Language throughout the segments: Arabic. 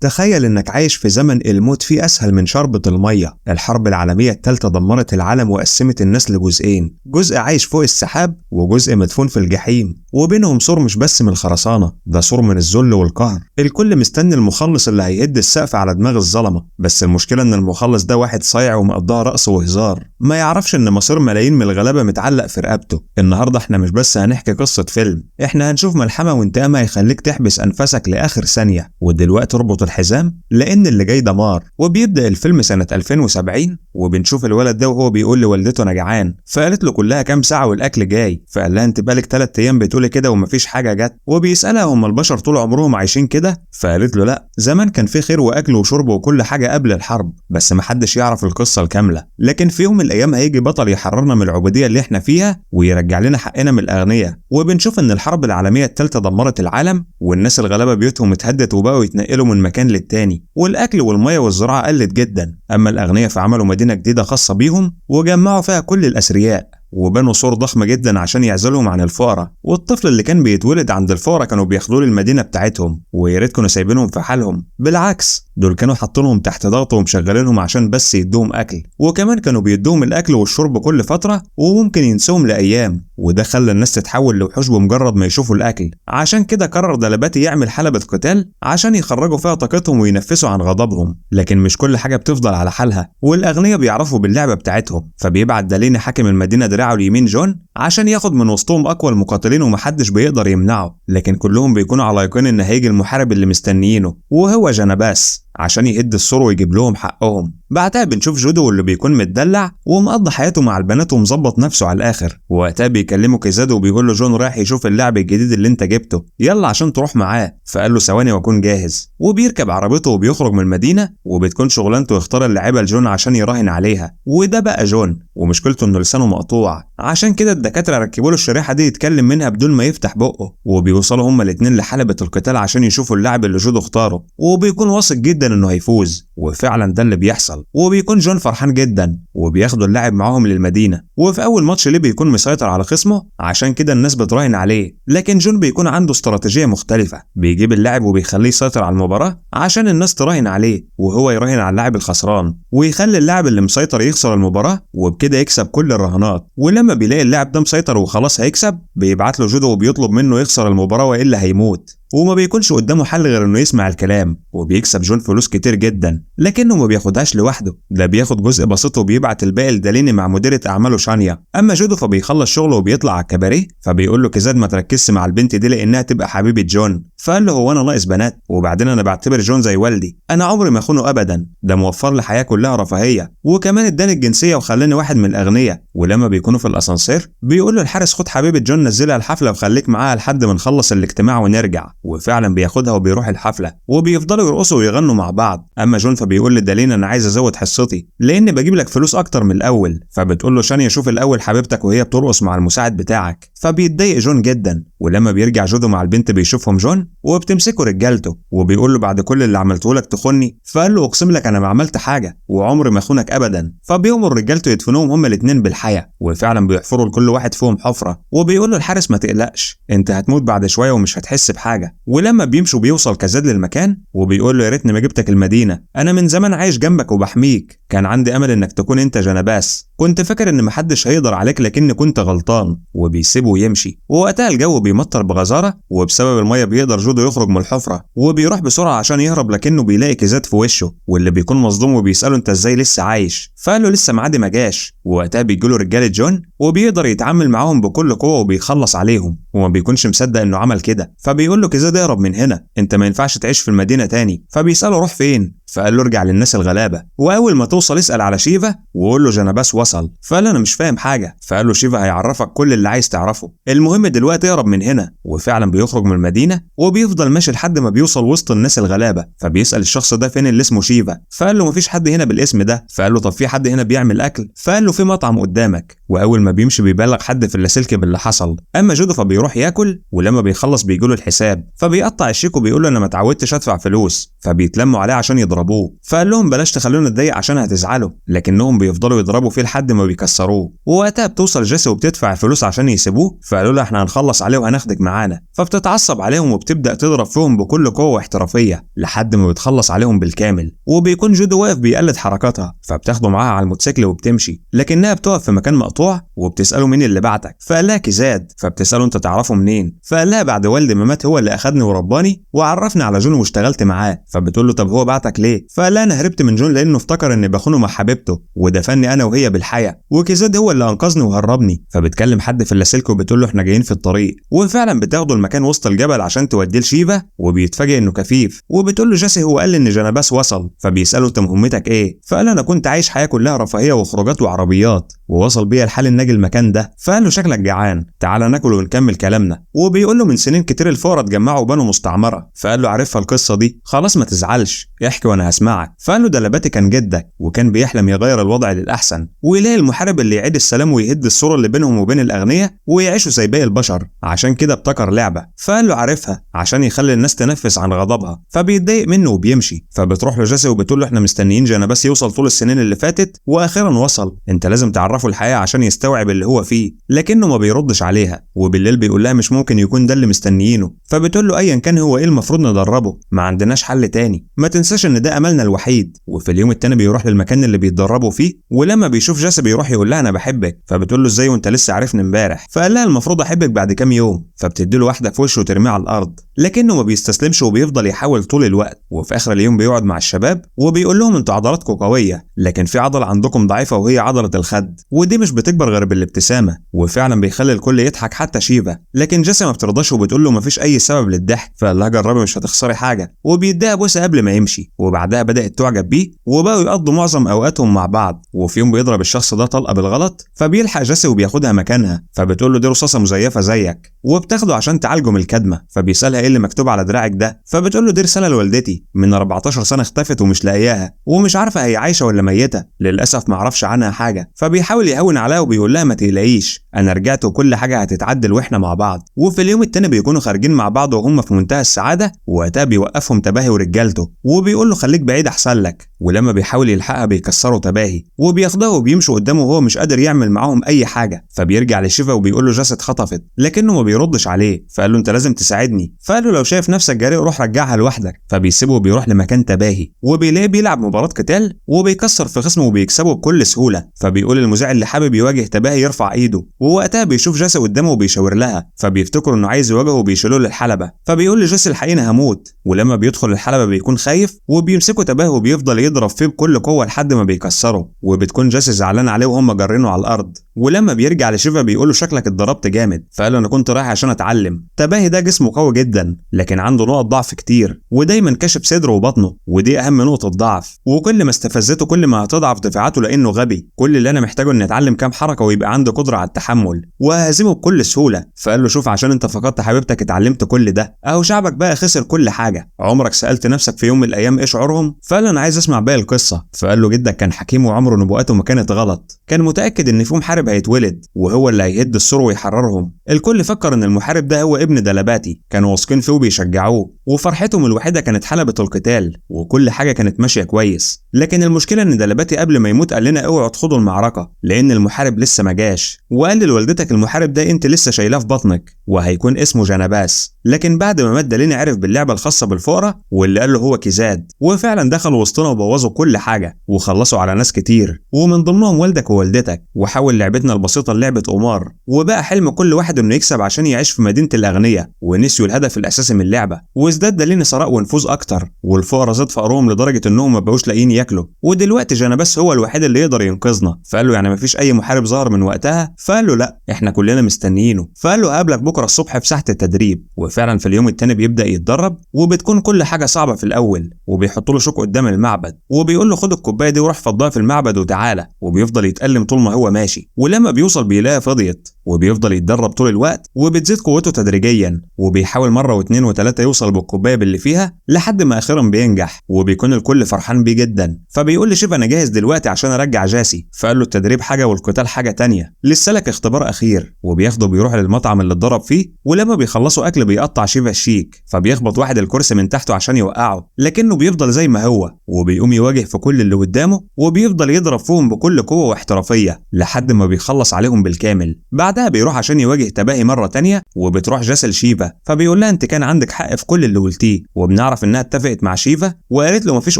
تخيل انك عايش في زمن الموت فيه اسهل من شربة المية. الحرب العالمية الثالثة دمرت العالم وقسمت الناس لجزئين، جزء عايش فوق السحاب وجزء مدفون في الجحيم، وبينهم سور مش بس من الخرسانة، ده سور من الذل والقهر. الكل مستني المخلص اللي هيهد السقف على دماغ الظلمة، بس المشكلة ان المخلص ده واحد صايع ومقضاها رقص وهزار، ما يعرفش ان مصير ملايين من الغلابة متعلق في رقبته. النهاردة احنا مش بس هنحكي قصة فيلم، احنا هنشوف ملحمة وانتقام هيخليك تحبس انفاسك لاخر ثانية. ودلوقتي اربط الحزام لان اللي جاي دمار. وبيبدأ الفيلم سنة 2070 وبنشوف الولد ده وهو بيقول لوالدته انا جعان، فقالت له كلها كام ساعة والاكل جاي، فقال لها انت بقالك 3 ايام بتقولي كده ومفيش حاجة جت. وبيسألها هم البشر طول عمرهم عايشين كده؟ فقالت له لا، زمان كان في خير واكل وشرب وكل حاجة قبل الحرب، بس محدش يعرف القصة الكاملة. لكن في يوم من الايام هيجي بطل يحررنا من العبودية اللي احنا فيها ويرجع لنا حقنا من الاغنياء. وبنشوف ان الحرب العالمية الثالثة دمرت العالم والناس الغلابة بيوتهم اتهدت وبقوا يتنقلوا من مكان للتاني، والاكل والمية والزراعة قلت جدا. اما الاغنياء فعملوا مدينة جديدة خاصة بيهم وجمعوا فيها كل الاثرياء وبنوا سور ضخمة جدا عشان يعزلهم عن الفقراء، والطفل اللي كان بيتولد عند الفقراء كانوا بياخدوه للمدينة بتاعتهم، ويا ريت كانوا سايبينهم في حالهم، بالعكس دول كانوا حاطينهم تحت ضغط ومشغلينهم عشان بس يدوهم اكل، وكمان كانوا بيدوهم الاكل والشرب كل فترة وممكن ينسوهم لايام، وده خلى الناس تتحول لوحوش بمجرد ما يشوفوا الاكل. عشان كده قرر دلباتي يعمل حلبة قتال عشان يخرجوا فيها طاقتهم وينفسوا عن غضبهم. لكن مش كل حاجة بتفضل على حالها، والاغنياء بيعرفوا باللعبة بتاعتهم، فبيبعت داليني حاكم المدينة دراعه اليمين جون عشان ياخد من وسطهم اقوى المقاتلين ومحدش بيقدر يمنعه، لكن كلهم بيكونوا على يقين ان هيجي المحارب اللي مستنيينه وهو جنباس عشان يهد السور ويجيب لهم حقهم. بعدها بنشوف جودو واللي بيكون متدلع ومقضي حياته مع البنات ومظبط نفسه على الاخر، ووقتها بيكلمه كيزادو وبيقول له جون رايح يشوف اللعب الجديد اللي انت جبته، يلا عشان تروح معاه. فقال له ثواني واكون جاهز، وبيركب عربيته وبيخرج من المدينه، وبتكون شغلانته يختار اللعيبه لجون عشان يراهن عليها، وده بقى جون، ومشكلته انه لسانه مقطوع، عشان كده الدكاتره ركبوا له الشريحه دي يتكلم منها بدون ما يفتح بقه. وبيوصلوا هما الاثنين لحلبة القتال عشان يشوفوا اللاعب اللي جودو اختاره، وبيكون واثق جدا انه هيفوز، وفعلا ده اللي بيحصل. وبيكون جون فرحان جدا وبياخدوا اللاعب معاهم للمدينه، وفي اول ماتش ليه بيكون مسيطر على خصمه عشان كده الناس بتراهن عليه، لكن جون بيكون عنده استراتيجيه مختلفه، بيجيب اللاعب وبيخليه يسيطر على المباراه عشان الناس تراهن عليه وهو يراهن على اللاعب الخسران، ويخلي اللاعب اللي مسيطر يخسر المباراه وبكده يكسب كل الرهانات. ولما بيلاقي اللاعب ده مسيطر وخلاص هيكسب بيبعت له جودو وبيطلب منه يخسر المباراه والا هيموت، وما بيكونش قدامه حل غير انه يسمع الكلام. وبيكسب جون فلوس كتير جدا، لكنه ما بياخدهاش لوحده، ده بياخد جزء بسيط وبيبعت الباقي لداليني مع مديرة اعماله شانيا. اما جودو فبيخلص شغله وبيطلع على الكباريه، فبيقول له كيزاد ما تركزش مع البنت دي لانها تبقى حبيبة جون. فقال له هو انا ناقص بنات؟ وبعدين انا بعتبر جون زي والدي، انا عمري ما اخونه ابدا، ده موفر لي حياه كلها رفاهيه، وكمان اداني الجنسيه وخلاني واحد من الاغنياء. ولما بيكونوا في الاسانسير بيقول له الحارس خد حبيبة جون نزلها الحفله وخليك معاها لحد ما نخلص الاجتماع ونرجع، وفعلا بياخدها وبيروح الحفله وبيفضلوا يرقصوا ويغنوا مع بعض. اما جون فبيقول لدالينا انا عايز ازود حصتي لان بجيب لك فلوس اكتر من الاول، فبتقول له شانيا شوف الاول حبيبتك وهي بترقص مع المساعد بتاعك، فبيتضايق جون جدا. ولما بيرجع جودو مع البنت بيشوفهم جون وبتمسكه رجالته، وبيقول له بعد كل اللي عملته لك تخوني؟ فقال له اقسم لك انا ما عملت حاجه وعمري ما اخونك ابدا. فبيأمر رجالته يدفنوهم هما الاثنين بالحياه، وفعلا بيحفروا لكل واحد فيهم حفره، وبيقول له الحارس ما تقلقش انت هتموت بعد شويه ومش هتحس بحاجه. ولما بيمشوا بيوصل كزاد للمكان وبيقول له يا ريتني ما جبتك المدينه، انا من زمان عايش جنبك وبحميك، كان عندي امل انك تكون انت جنباس، كنت فاكر ان محدش هيقدر عليك لكني كنت غلطان. وبيسيبه ويمشي، ووقتها الجو بيمطر بغزاره وبسبب الميه بيقدر جودو يخرج من الحفره، وبيروح بسرعه عشان يهرب لكنه بيلاقي كيزاد في وشه واللي بيكون مصدوم وبيساله انت ازاي لسه عايش؟ فقال له لسه معادي ما جاش. ووقتها بيجيله رجاله جون وبيقدر يتعامل معاهم بكل قوه وبيخلص عليهم، وما بيكونش مصدق انه عمل كده. فبيقول له كيزاد اهرب من هنا، انت ما ينفعش تعيش في المدينه تاني. فبيساله روح فين؟ فقال له ارجع للناس الغلابه، واول ما توصل اسال على شيفا وقول له جنباس وصل. فقال انا مش فاهم حاجه، فقال له شيفا هيعرفك كل اللي عايز تعرفه، المهم دلوقتي اهرب من هنا. وفعلا بيخرج من المدينه وبيفضل ماشي لحد ما بيوصل وسط الناس الغلابه، فبيسال الشخص ده فين اللي اسمه شيفا؟ فقال له مفيش حد هنا بالاسم ده. فقال له طب في حد هنا بيعمل اكل؟ فقال له في مطعم قدامك. واول ما بيمشي بيبلغ حد في اللاسلكي باللي حصل. اما جودو فبيروح ياكل، ولما بيخلص بيجيله الحساب، فبيقطع الشيك وبيقول له انا ما اتعودتش ادفع فلوس، فبيتلموا عليه عشان يضربوه يضربوه، فقال لهم بلاش تخلونا نتضايق عشان هتزعلوا، لكنهم بيفضلوا يضربوا فيه لحد ما بيكسروه. ووقتها بتوصل جيسي وبتدفع فلوس عشان يسيبوه، فقالوا لها احنا هنخلص عليه وهناخدك معانا. فبتتعصب عليهم وبتبدا تضرب فيهم بكل قوه واحترافيه لحد ما بتخلص عليهم بالكامل. وبيكون جودو واقف بيقلد حركاتها، فبتاخده معاها على الموتوسيكل وبتمشي، لكنها بتقف في مكان مقطوع وبتساله مين اللي بعتك، فقال لها كيزاد. فبتساله انت تعرفه منين؟ فقال لها بعد والدي ما مات هو اللي اخدني ورباني وعرفني على جون واشتغلت معاه. فبتقول له طب هو بعتك ليه؟ فقال لها انا هربت من جون لانه افتكر اني بخونه مع حبيبته ودفني انا وهي بالحياه، وكيزاد هو اللي انقذني وهربني. فبتكلم حد في اللاسلكي وبتقول له احنا جايين في الطريق، وفعلا بتاخده المكان وسط الجبل عشان توديه لشيفا، وبيتفاجئ انه كفيف. وبتقول له جيسي هو قال لي ان جنباس وصل، فبيساله انت مهمتك ايه؟ فقال انا كنت عايش حياه كلها رفاهيه وخروجات وعربيات ووصل بيا الحال ان اجي المكان ده. فقال له شكلك جعان، تعال ناكل ونكمل كلامنا. وبيقول له من سنين كتير الفقراء اتجمعوا وبنوا مستعمره. فقال له عارفها القصه دي؟ خلاص ما تزعلش، احكي وانا هسمعك. فقال له دلباتي كان جدك وكان بيحلم يغير الوضع للاحسن ويلاقي المحارب اللي يعيد السلام ويهد الصوره اللي بينهم وبين الاغنياء ويعيشوا زي باقي البشر، عشان كده ابتكر لعبه. فقال له عارفها، عشان يخلي الناس تنفس عن غضبها. فبيتضايق منه وبيمشي. فبتروح له جيسي وبتقول له احنا مستنيين جنباس يوصل طول السنين اللي فاتت واخيرا وصل، انت لازم تعرفه الحقيقه عشان يستوعب اللي هو فيه. لكنه ما بيردش عليها. وبالليل بيقول لها مش ممكن يكون ده اللي مستنيينه. فبتقول له ايا كان هو ايه المفروض ندربه، ما عندناش حل تاني، ما تنساش ان ده املنا الوحيد. وفي اليوم التاني بيروح للمكان اللي بيتدربوا فيه، ولما بيشوف جيسي بيروح يقول لها انا بحبك. فبتقول له ازاي وانت لسه عارفني امبارح؟ فقال لها المفروض احبك بعد كام يوم. فبتدي له واحده في وشه وترميه على الارض، لكنه ما بيستسلمش وبيفضل يحاول طول الوقت. وفي اخر اليوم بيقعد مع الشباب وبيقول لهم انتوا عضلاتكم قويه، لكن في عضله عندكم ضعيفه وهي عضله الخد، ودي مش بتكبر غير بالابتسامه. وفعلا بيخلي الكل يضحك حتى شيفا، لكن جيسي ما بترضاش وبتقول له مفيش اي سبب للضحك. فقال لها جربي مش هتخسري حاجه، وبيديها بوسه قبل ما يمشي. وبعدها بدات تعجب بيه وبقوا يقضوا معظم اوقاتهم مع بعض. وفي يوم بيضرب الشخص ده طلقه بالغلط، فبيلحق جيسي وبياخدها مكانها. فبتقول له دي رصاصه مزيفه زيك، وبتاخده عشان تعالجه من الكدمه. فبيسالها ايه اللي مكتوب على دراعك ده؟ فبتقول له دي رساله لوالدتي من 14 سنه اختفت ومش لاقياها، ومش عارفه هي عايشه ولا ميته، للاسف ما اعرفش عنها حاجه. فبيحاول يهون عليها وبيقول لها ما تقلقيش انا رجعت وكل حاجه هتتعدل واحنا مع بعض. وفي اليوم التاني بيكونوا خارجين مع بعض وهم في منتهى السعاده، ووقتها بيوقفهم تباهي ورجالته وبيقول له خليك بعيد احسن لك. ولما بيحاول يلحقها بيكسروا تباهي وبياخدوها وبيمشوا قدامه وهو مش قادر يعمل معاهم اي حاجه. فبيرجع لشيفا وبيقول له جيسي اتخطفت، لكنه ما بيردش عليه. فقال له انت لازم تساعدني. فقال له لو شايف نفسك جريء روح رجعها لوحدك. فبيسيبه وبيروح لمكان تباهي وبيلاقيه بيلعب مباراه قتال وبيكسر في خصمه وبيكسبه بكل سهوله. فبيقول المذيع اللي حابب يواجه تباهي يرفع ايده. ووقتها بيشوف جيسي قدامه وبيشاور لها، فبيفتكر انه عايز يواجهه وبيشيلوه للحلبه. فبيقول لجيسي الحقيقه هموت. ولما بيدخل الحلبه بيكون خايف وبيمسكه تباهي وبيفضل يضرب فيه بكل قوه لحد ما بيكسره. وبتكون جيسي زعلان عليه وهم جارينه على الارض. ولما بيرجع لشيفا بيقول له شكلك اتضربت جامد. فقال له انا كنت رايح عشان اتعلم. تباهي ده جسمه قوي جدا لكن عنده نقط ضعف كتير، ودايما كاشف صدره وبطنه، ودي اهم نقطه ضعف. وكل ما استفزته كل ما هتضعف دفاعاته لانه غبي. كل اللي انا محتاجه اني اتعلم كام حركه ويبقى عنده قدره على التحمل وهزمه بكل سهوله. فقال له شوف عشان انت فقدت حبيبتك اتعلمت كل ده، اهو شعبك بقى خسر كل حاجه. عمرك سالت نفسك في يوم من الايام ايه شعورهم؟ فقال له انا عايز اسمع باقي القصه. فقال له جدك كان حكيم وعمره نبوءاته ما كانت غلط، كان متاكد ان في محارب هيتولد وهو اللي هيهد السور ويحررهم. الكل فكر ان المحارب ده هو ابن دلباتي، كانوا واثقين فيه وبيشجعوه، وفرحتهم الوحيده كانت حلبة القتال وكل حاجه كانت ماشيه كويس. لكن المشكله ان دلباتي قبل ما يموت قال لنا اوعوا تخوضوا المعركه لان المحارب لسه ما جاش، وقال لوالدتك المحارب ده انت لسه شايلاه في بطنك وهيكون اسمه جنباس. لكن بعد ما مات دالينا عرف باللعبه الخاصه بالفقراء واللي قال له هو كيزاد، وفعلا دخلوا وسطنا وبوظوا كل حاجه وخلصوا على ناس كتير ومن ضمنهم والدك ووالدتك. وحول لعبتنا البسيطه لعبه قمار، وبقى حلم كل واحد انه يكسب عشان يعيش في مدينه الاغنياء، ونسيوا الهدف الاساسي من اللعبه. وازداد دالينا ثراء ونفوذ اكتر، والفقراء زاد فقرهم لدرجه انهم ما بقوش لاقيين ياكلوا. ودلوقتي جنباس هو الوحيد اللي يقدر ينقذنا. فقال له يعني مفيش اي محارب ظهر من وقتها؟ فقال له لا احنا كلنا مستنيينه. فقال له هقابلك بكره الصبح في ساحه التدريب. وفعلا في اليوم التاني بيبدا يتدرب، وبتكون كل حاجه صعبه في الاول، وبيحطوا له شوك قدام المعبد وبيقول له خد الكوبايه دي وروح فضها في المعبد وتعالى. وبيفضل يتألم طول ما هو ماشي، ولما بيوصل بيلاقيها فضيت وبيفضل يتدرب طول الوقت وبتزيد قوته تدريجيا، وبيحاول مرة واتنين وتلاتة يوصل بالكوباية باللي فيها لحد ما اخيرا بينجح، وبيكون الكل فرحان بيه جدا. فبيقول لشيفا انا جاهز دلوقتي عشان ارجع جاسي. فقال له التدريب حاجة والقتال حاجة تانية، لسه لك اختبار اخير. وبياخده بيروح للمطعم اللي اتدرب فيه، ولما بيخلصوا اكل بيقطع شيفا الشيك، فبيخبط واحد الكرسي من تحته عشان يوقعه، لكنه بيفضل زي ما هو، وبيقوم يواجه في كل اللي قدامه، وبيفضل يضرب فيهم بكل قوة واحترافية لحد ما بيخلص عليهم بالكامل. بعدها بيروح عشان يواجه تباهي مرة تانية، وبتروح جاسي لشيفا، فبيقول لها انت كان عندك حق في كل اللي قلتيه. وبنعرف انها اتفقت مع شيفا وقالت له مفيش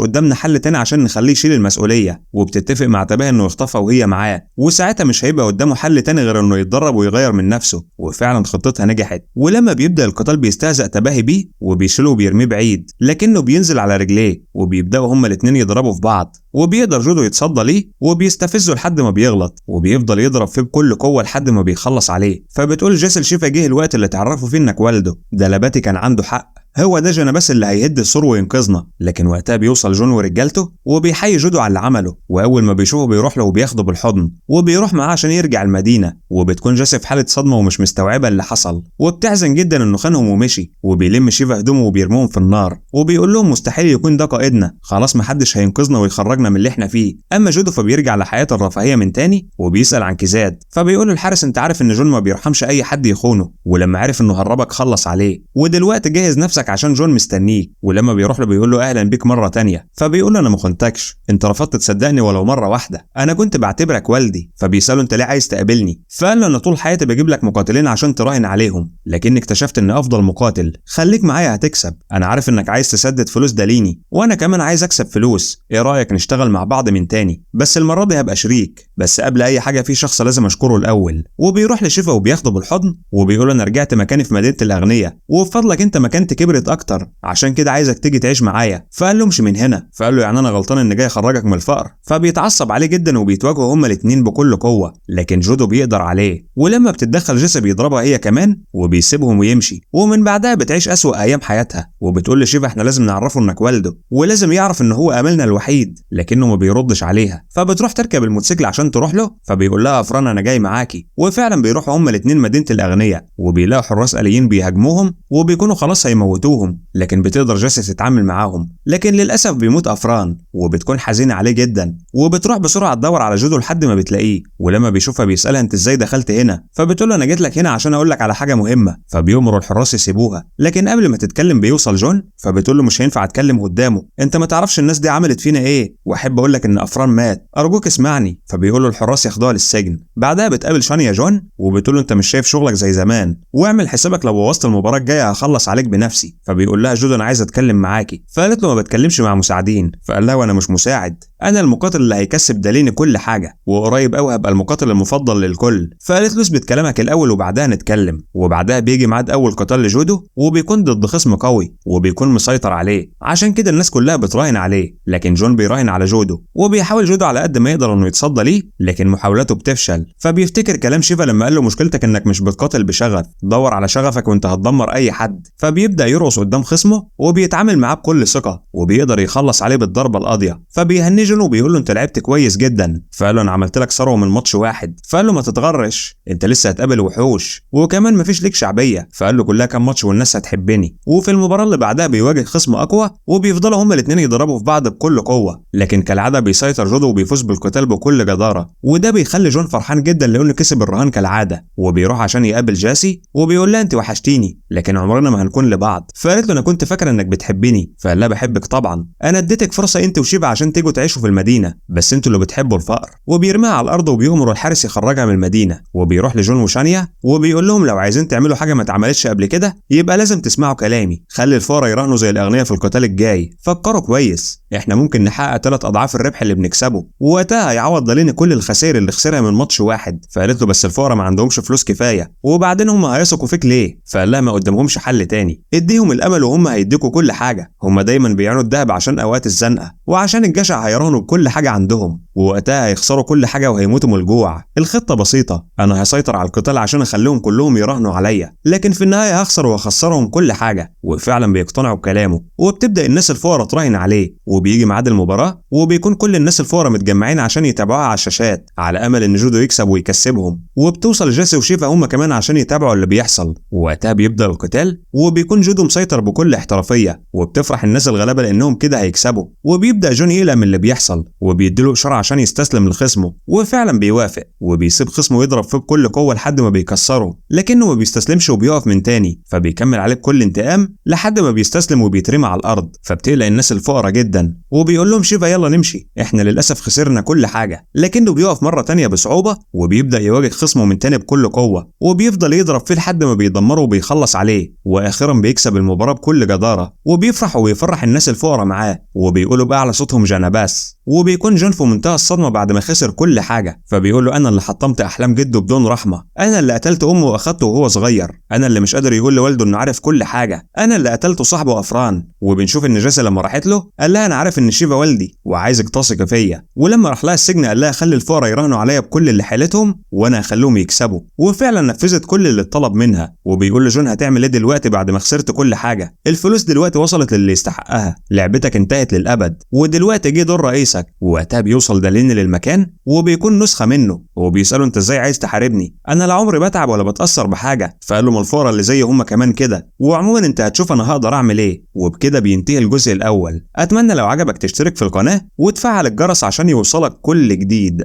قدامنا حل تاني عشان نخليه يشيل المسؤولية، وبتتفق مع تباهي انه يخطفها وهي معاه، وساعتها مش هيبقى قدامه حل تاني غير انه يتدرب ويغير من نفسه. وفعلا خطتها نجحت، ولما بيبدأ القتال بيستهزأ تباهي بيه وبيشيله وبيرميه بعيد، لكنه بينزل على رجليه، وبيبدأوا هما الاتنين يضربوا في بعض، وبيقدر جودو يتصدى ليه وبيستفزه لحد ما بيغلط، وبيفضل يضرب فيه بكل قوة لحد ما بيخلص عليه. فبتقول جاسي لشيفا جه الوقت اللي تعرفوا فيه انك والده، ده لباتي كان عنده حق، هو ده جانا بس اللي هيهد السور وينقذنا. لكن وقتها بيوصل جون ورجالته وبيحيي جودو على اللي عمله، واول ما بيشوفه بيروح له وبياخده بالحضن وبيروح معاه عشان يرجع المدينه. وبتكون جاسي في حاله صدمه ومش مستوعبه اللي حصل، وبتحزن جدا انه خانهم ومشي، وبيلم شيفا هدومه وبيرموهم في النار، وبيقول لهم مستحيل يكون ده قائدنا، خلاص محدش هينقذنا ويخرجنا من اللي احنا فيه. اما جودو فبيرجع لحياه الرفاهيه من تاني، وبيسال عن كيزاد، فبيقول الحارس انت عارف ان جون ما بيرحمش اي حد يخونه، ولما عرف انه هربك خلص عليه، ودلوقتي جهز نفسك عشان جون مستنيك. ولما بيروح له بيقول له اهلا بيك مره تانية، فبيقول له انا ما خنتكش، انت رفضت تصدقني ولو مره واحده، انا كنت بعتبرك والدي. فبيساله انت ليه عايز تقابلني؟ فقال له انا طول حياتي بجيب لك مقاتلين عشان تراهن عليهم، لكني اكتشفت ان افضل مقاتل، خليك معايا هتكسب. انا عارف انك عايز تسدد فلوس داليني، وانا كمان عايز اكسب فلوس، ايه رايك نشتغل مع بعض من تاني؟ بس المره دي هبقى شريك، بس قبل اي حاجه في شخص لازم اشكره الاول. وبيروح لشيفا وبياخده بالحضن، وبيقول انا رجعت مكاني في مدينه الاغنياء، وبفضلك انت مكانتي كبرت اكتر، عشان كده عايزك تيجي تعيش معايا. فقال له امشي من هنا. فقال له يعني انا غلطان ان جاي اخرجك من الفقر؟ فبيتعصب عليه جدا وبيتواجهوا هما الاتنين بكل قوه، لكن جودو بيقدر عليه، ولما بتتدخل جيسي بيضربها هي كمان وبيسيبهم ويمشي. ومن بعدها بتعيش اسوأ ايام حياتها، وبتقول لشيفا احنا لازم نعرفه انك والده، ولازم يعرف ان هو املنا الوحيد، لكنه ما بيردش عليها. فبتروح تركب الموتوسيكل عشان تروح له، فبيقول لها افران انا جاي معاكي. وفعلا بيروحوا هما الاتنين مدينه الاغنياء، وبيلاقوا حراس آليين بيهاجموهم وبيكونوا خلاص هيموتوهم، لكن بتقدر جيسي تتعامل معاهم. لكن للاسف بيموت افران، وبتكون حزينه عليه جدا، وبتروح بسرعه تدور على جودو لحد ما بتلاقيه. ولما بيشوفها بيسالها انت ازاي دخلت هنا؟ فبتقول له انا جيت لك هنا عشان اقول لك على حاجه مهمه. فبيأمروا الحراس يسيبوها، لكن قبل ما تتكلم بيوصل جون، فبتقول له مش هينفع اتكلم قدامه، انت ما تعرفش الناس دي عملت فينا ايه، واحب اقول لك ان افران مات، ارجوك اسمعني. فبيقول له الحراس ياخدوها للسجن. بعدها بتقابل شانيا جون، وبتقول له انت مش شايف شغلك زي زمان، واعمل حسابك لو بوظت المباراه الجايه هخلص عليك بنفسي. فبيقول لها جودو انا عايز اتكلم معاكي. فقالت له ما بتكلمش مع مساعدين. فقال لها وانا مش مساعد، انا المقاتل اللي هيكسب داليني كل حاجه، وقريب قوي هبقى المقاتل المفضل للكل. فقالت له اثبت كلامك الاول وبعدها نتكلم. وبعدها بيجي ميعاد اول قتال لجودو، وبيكون ضد خصم قوي وبيكون مسيطر عليه، عشان كده الناس كلها بتراهن عليه، لكن جون بيراهن على جودو، وبيحاول جودو على قد ما يقدر انه يتصدى ليه، لكن محاولاته بتفشل. فبيفتكر كلام شيفا لما قال له مشكلتك انك مش بتقاتل بشغف، دور على شغفك وانت هتدمر اي حد. فبيبدا يرقص قدام خصمه وبيتعامل معاه بكل ثقه، وبيقدر يخلص عليه بالضربه القاضيه. فبيهنيه جون وبيقول له انت لعبت كويس جدا. فقال له انا عملت لك ثروه من ماتش واحد. فقال له ما تتغرش، انت لسه هتقابل وحوش، وكمان مفيش ليك شعبيه. فقال له كلها كام ماتش والناس هتحبني. وفي المباراه اللي بعدها بيواجه خصم اقوى، وبيفضلوا هما الاثنين يضربوا في بعض بكل قوه، لكن كالعاده بيسيطر جودو وبيفوز بالقتال بكل جداره. وده بيخلي جون فرحان جدا لانه كسب الرهان كالعاده، وبيروح عشان يقابل جاسي وبيقول لها انت وحشتيني، لكن عمرنا ما هنكون لبعض. فقالت له انا كنت فاكره انك بتحبني. فقال لها بحبك طبعا، انا اديتك فرصه انت وشيبا عشان تيجوا تعيشوا في المدينه، بس انتوا اللي بتحبوا الفقر. وبيرميها على الارض وبيأمروا الحارس يخرجها من المدينه. وبيروح لجون وشانيا وبيقول لهم لو عايزين تعملوا حاجه ما اتعملتش قبل كده يبقى لازم تسمعوا كلامي، خلي الفقراء يراهنوا زي الاغنياء في القتال الجاي، فكروا كويس، احنا ممكن نحقق 3 اضعاف الربح اللي بنكسبه، ووقتها هيعوض داليني كل الخسائر اللي خسرها من ماتش واحد. فقالت له بس الفقراء ما عندهمش فلوس كفايه، وبعدين هم هيثقوا فيك ليه؟ فقال لها ما قدامهمش حل تاني، اديهم الامل وهم هيديكوا كل حاجه، هم دايما بيعانوا الذهب عشان اوقات الزنقه، وعشان الجشع هيراهنوا يراهنوا بكل حاجة عندهم، ووقتها هيخسروا كل حاجة وهيموتوا من الجوع. الخطة بسيطة، أنا هسيطر على القتال عشان أخليهم كلهم يراهنوا عليا، لكن في النهاية هخسر وهخسرهم كل حاجة. وفعلا بيقتنعوا بكلامه، وبتبدأ الناس الفقراء تراهن عليه، وبيجي ميعاد المباراة وبيكون كل الناس الفقراء متجمعين عشان يتابعوها على الشاشات على أمل إن جودو يكسب ويكسبهم. وبتوصل جيسي وشيفا هم كمان عشان يتابعوا اللي بيحصل. ووقتها بيبدأ القتال، وبيكون جودو مسيطر بكل احترافية، وبتفرح الناس الغلابة لأنهم كده هيكسبوا. وبيبدأ جون يقلق من اللي بيحصل، وبيديله إشارة عشان يستسلم لخصمه، وفعلا بيوافق، وبيسيب خصمه يضرب فيه بكل قوة لحد ما بيكسره، لكنه ما بيستسلمش وبيقف من تاني، فبيكمل عليه بكل انتقام لحد ما بيستسلم وبيترمي على الأرض. فبتقلق الناس الفقراء جدا، وبيقول لهم شيفا يلا نمشي، احنا للأسف خسرنا كل حاجة. لكنه بيقف مرة تانية بصعوبة، وبيبدأ يواجه خصمه من تاني بكل قوة، وبيفضل يضرب فيه لحد ما بيدمره وبيخلص عليه، وآخرا بيكسب المباراة بكل جدارة. وبيفرح ويفرح الناس الفقراء معاه، وبيقولوا بأعلى صوتهم جاناباس. وبيكون جون في منتهى الصدمة بعد ما خسر كل حاجة، فبيقول له أنا اللي حطمت أحلام جده بدون رحمة، أنا اللي قتلت أمه وأخدته وهو صغير، أنا اللي مش قادر يقول لوالده إنه عارف كل حاجة، أنا اللي قتلته صاحبه أفران. وبنشوف إن جيسي لما راحت له قال لها أنا عارف إن شيفا والدي وعايزك تثقي فيا. ولما راح لها السجن قال لها خلي الفقراء يراهنوا عليا بكل اللي حيلتهم وأنا هخليهم يكسبوا. وفعلا نفذت كل اللي اتطلب منها. وبيقول لجون هتعمل إيه دلوقتي بعد ما خسرت كل حاجة؟ الفلوس دلوقتي وصلت للي يستحقها، لعبتك انتهت للأبد، ودلوقتي جه دور رئيسك. ووقتها بيوصل دالين للمكان، وبيكون نسخة منه، وبيسأله انت ازاي عايز تحاربني؟ انا لا عمري بتعب ولا بتأثر بحاجة. فقال له ما الفقراء اللي زي هم كمان كده، وعموما انت هتشوف انا هقدر اعمل ايه. وبكده بينتهي الجزء الاول. اتمنى لو عجبك تشترك في القناة وتفعل الجرس عشان يوصلك كل جديد.